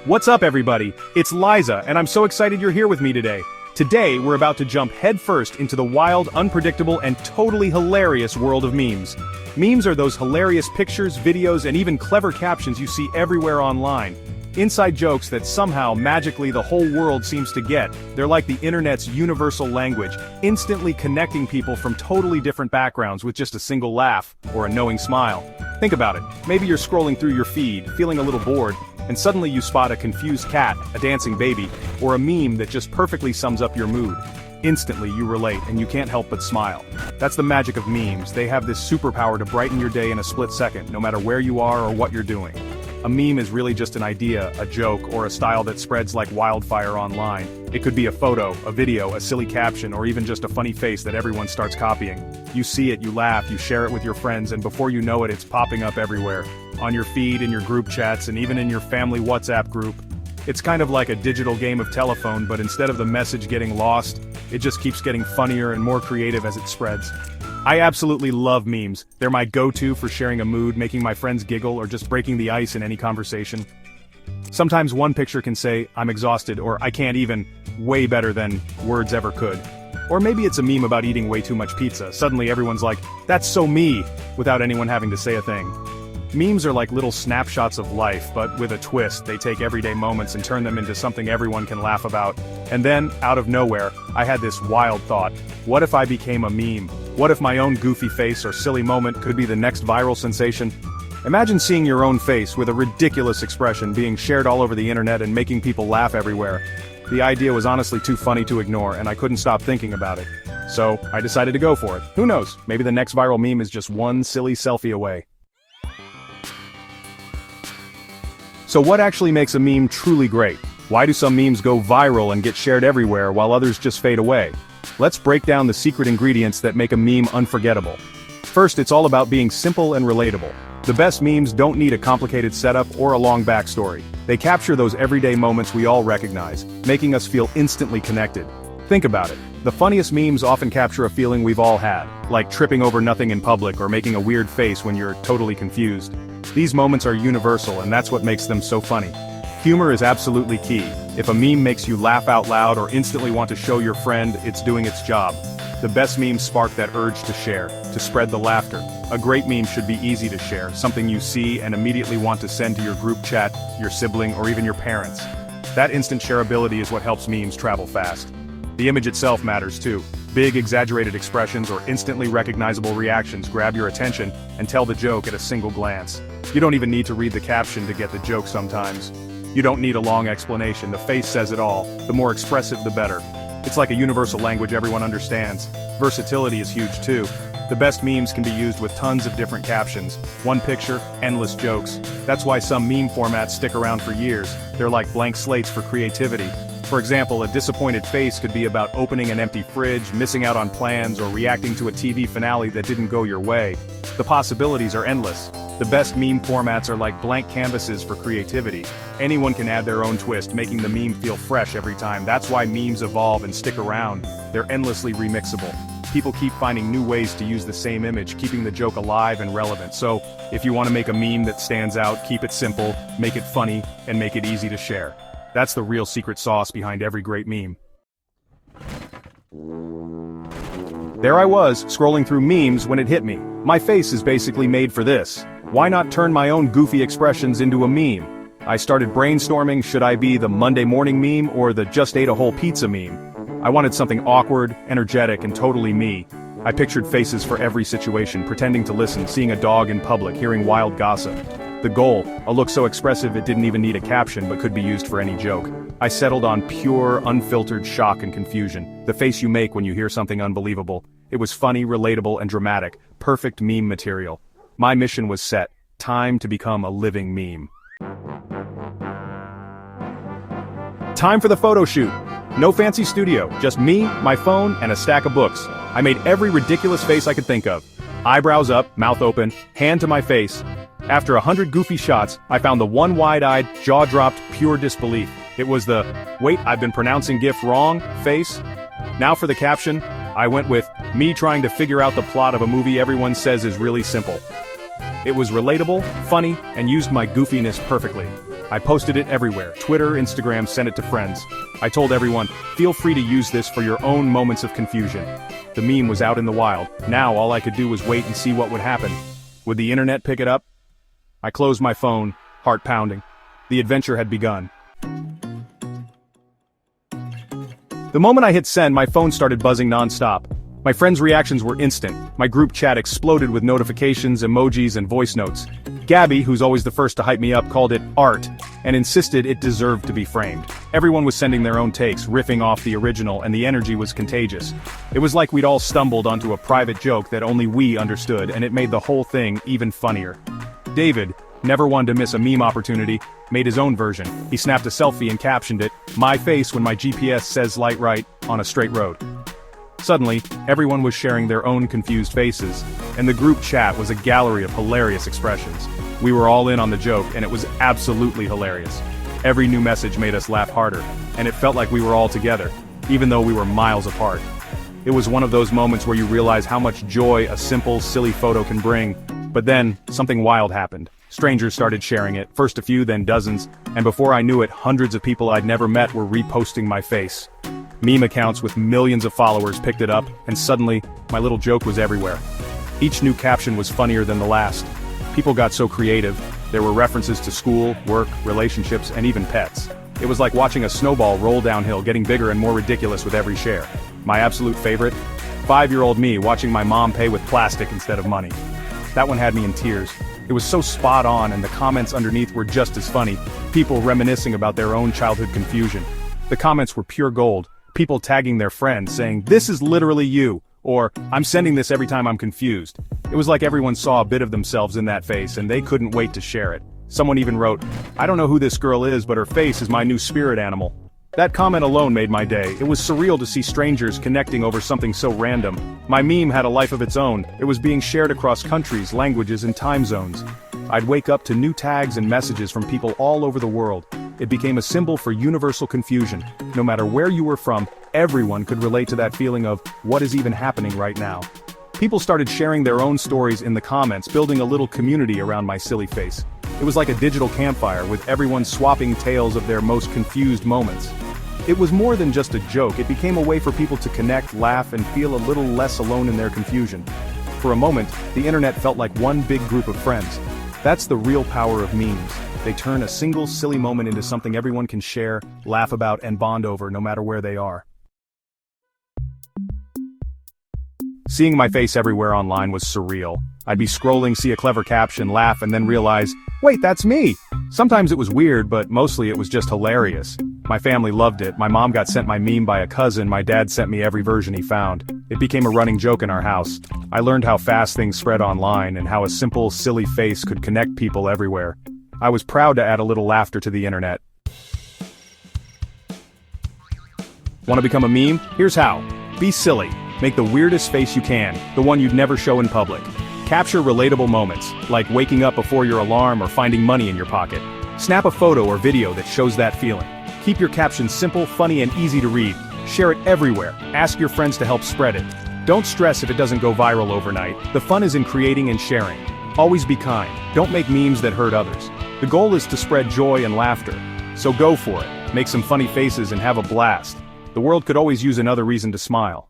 What's up, everybody? It's Liza, and I'm so excited you're here with me today. Today, we're about to jump headfirst into the wild, unpredictable, and totally hilarious world of memes. Memes are those hilarious pictures, videos, and even clever captions you see everywhere online. Inside jokes that somehow, magically, the whole world seems to get. They're like the internet's universal language, instantly connecting people from totally different backgrounds with just a single laugh or a knowing smile. Think about it. Maybe you're scrolling through your feed, feeling a little bored, and suddenly you spot a confused cat, a dancing baby, or a meme that just perfectly sums up your mood. Instantly you relate and you can't help but smile. That's the magic of memes. They have this superpower to brighten your day in a split second, no matter where you are or what you're doing. A meme is really just an idea, a joke, or a style that spreads like wildfire online. It could be a photo, a video, a silly caption, or even just a funny face that everyone starts copying. You see it, you laugh, you share it with your friends, and before you know it, it's popping up everywhere. On your feed, in your group chats, and even in your family WhatsApp group. It's kind of like a digital game of telephone, but instead of the message getting lost, it just keeps getting funnier and more creative as it spreads. I absolutely love memes. They're my go-to for sharing a mood, making my friends giggle, or just breaking the ice in any conversation. Sometimes one picture can say, "I'm exhausted," or "I can't even," way better than words ever could. Or maybe it's a meme about eating way too much pizza. Suddenly everyone's like, "That's so me," without anyone having to say a thing. Memes are like little snapshots of life, but with a twist. They take everyday moments and turn them into something everyone can laugh about. And then, out of nowhere, I had this wild thought. What if I became a meme? What if my own goofy face or silly moment could be the next viral sensation? Imagine seeing your own face with a ridiculous expression being shared all over the internet and making people laugh everywhere. The idea was honestly too funny to ignore, and I couldn't stop thinking about it. So, I decided to go for it. Who knows, maybe the next viral meme is just one silly selfie away. So what actually makes a meme truly great? Why do some memes go viral and get shared everywhere while others just fade away? Let's break down the secret ingredients that make a meme unforgettable. First, it's all about being simple and relatable. The best memes don't need a complicated setup or a long backstory. They capture those everyday moments we all recognize, making us feel instantly connected. Think about it. The funniest memes often capture a feeling we've all had, like tripping over nothing in public or making a weird face when you're totally confused. These moments are universal, and that's what makes them so funny. Humor is absolutely key. If a meme makes you laugh out loud or instantly want to show your friend, it's doing its job. The best memes spark that urge to share, to spread the laughter. A great meme should be easy to share, something you see and immediately want to send to your group chat, your sibling, or even your parents. That instant shareability is what helps memes travel fast. The image itself matters too. Big exaggerated expressions or instantly recognizable reactions grab your attention and tell the joke at a single glance. You don't even need to read the caption to get the joke sometimes. You don't need a long explanation, the face says it all. The more expressive the better. It's like a universal language everyone understands. Versatility is huge too. The best memes can be used with tons of different captions. One picture, endless jokes. That's why some meme formats stick around for years. They're like blank slates for creativity. For example, a disappointed face could be about opening an empty fridge, missing out on plans, or reacting to a TV finale that didn't go your way. The possibilities are endless. The best meme formats are like blank canvases for creativity. Anyone can add their own twist, making the meme feel fresh every time. That's why memes evolve and stick around. They're endlessly remixable. People keep finding new ways to use the same image, keeping the joke alive and relevant. So, if you want to make a meme that stands out, keep it simple, make it funny, and make it easy to share. That's the real secret sauce behind every great meme. There I was, scrolling through memes when it hit me. My face is basically made for this. Why not turn my own goofy expressions into a meme? I started brainstorming, should I be the Monday morning meme or the just ate a whole pizza meme? I wanted something awkward, energetic, and totally me. I pictured faces for every situation, pretending to listen, seeing a dog in public, hearing wild gossip. The goal, a look so expressive it didn't even need a caption but could be used for any joke. I settled on pure, unfiltered shock and confusion, the face you make when you hear something unbelievable. It was funny, relatable, and dramatic, perfect meme material. My mission was set, time to become a living meme. Time for the photo shoot. No fancy studio, just me, my phone, and a stack of books. I made every ridiculous face I could think of. Eyebrows up, mouth open, hand to my face. After 100 goofy shots, I found the one wide-eyed, jaw-dropped, pure disbelief. It was the, "Wait, I've been pronouncing GIF wrong," face. Now for the caption, I went with, "Me trying to figure out the plot of a movie everyone says is really simple." It was relatable, funny, and used my goofiness perfectly. I posted it everywhere, Twitter, Instagram, sent it to friends. I told everyone, feel free to use this for your own moments of confusion. The meme was out in the wild. Now all I could do was wait and see what would happen. Would the internet pick it up? I closed my phone, heart pounding. The adventure had begun. The moment I hit send, my phone started buzzing non-stop. My friends' reactions were instant. My group chat exploded with notifications, emojis, and voice notes. Gabby, who's always the first to hype me up, called it art, and insisted it deserved to be framed. Everyone was sending their own takes, riffing off the original, and the energy was contagious. It was like we'd all stumbled onto a private joke that only we understood, and it made the whole thing even funnier. David, never one to miss a meme opportunity, made his own version. He snapped a selfie and captioned it, "My face when my GPS says light right, on a straight road." Suddenly, everyone was sharing their own confused faces, and the group chat was a gallery of hilarious expressions. We were all in on the joke, and it was absolutely hilarious. Every new message made us laugh harder, and it felt like we were all together, even though we were miles apart. It was one of those moments where you realize how much joy a simple, silly photo can bring. But then, something wild happened. Strangers started sharing it, first a few, then dozens, and before I knew it, hundreds of people I'd never met were reposting my face. Meme accounts with millions of followers picked it up, and suddenly, my little joke was everywhere. Each new caption was funnier than the last. People got so creative. There were references to school, work, relationships, and even pets. It was like watching a snowball roll downhill, getting bigger and more ridiculous with every share. My absolute favorite? 5-year-old me watching my mom pay with plastic instead of money. That one had me in tears. It was so spot on, and the comments underneath were just as funny. People reminiscing about their own childhood confusion. The comments were pure gold. People tagging their friends saying, "This is literally you," or "I'm sending this every time I'm confused." It was like everyone saw a bit of themselves in that face, and they couldn't wait to share it. Someone even wrote, "I don't know who this girl is, but her face is my new spirit animal." That comment alone made my day. It was surreal to see strangers connecting over something so random. My meme had a life of its own. It was being shared across countries, languages, and time zones. I'd wake up to new tags and messages from people all over the world. It became a symbol for universal confusion. No matter where you were from, everyone could relate to that feeling of, what is even happening right now? People started sharing their own stories in the comments, building a little community around my silly face. It was like a digital campfire, with everyone swapping tales of their most confused moments. It was more than just a joke. It became a way for people to connect, laugh, and feel a little less alone in their confusion. For a moment, the internet felt like one big group of friends. That's the real power of memes. They turn a single silly moment into something everyone can share, laugh about, and bond over, no matter where they are. Seeing my face everywhere online was surreal. I'd be scrolling, see a clever caption, laugh, and then realize, wait, that's me! Sometimes it was weird, but mostly it was just hilarious. My family loved it. My mom got sent my meme by a cousin, my dad sent me every version he found. It became a running joke in our house. I learned how fast things spread online, and how a simple, silly face could connect people everywhere. I was proud to add a little laughter to the internet. Want to become a meme? Here's how. Be silly. Make the weirdest face you can, the one you'd never show in public. Capture relatable moments, like waking up before your alarm or finding money in your pocket. Snap a photo or video that shows that feeling. Keep your captions simple, funny, and easy to read. Share it everywhere. Ask your friends to help spread it. Don't stress if it doesn't go viral overnight. The fun is in creating and sharing. Always be kind. Don't make memes that hurt others. The goal is to spread joy and laughter. So go for it. Make some funny faces and have a blast. The world could always use another reason to smile.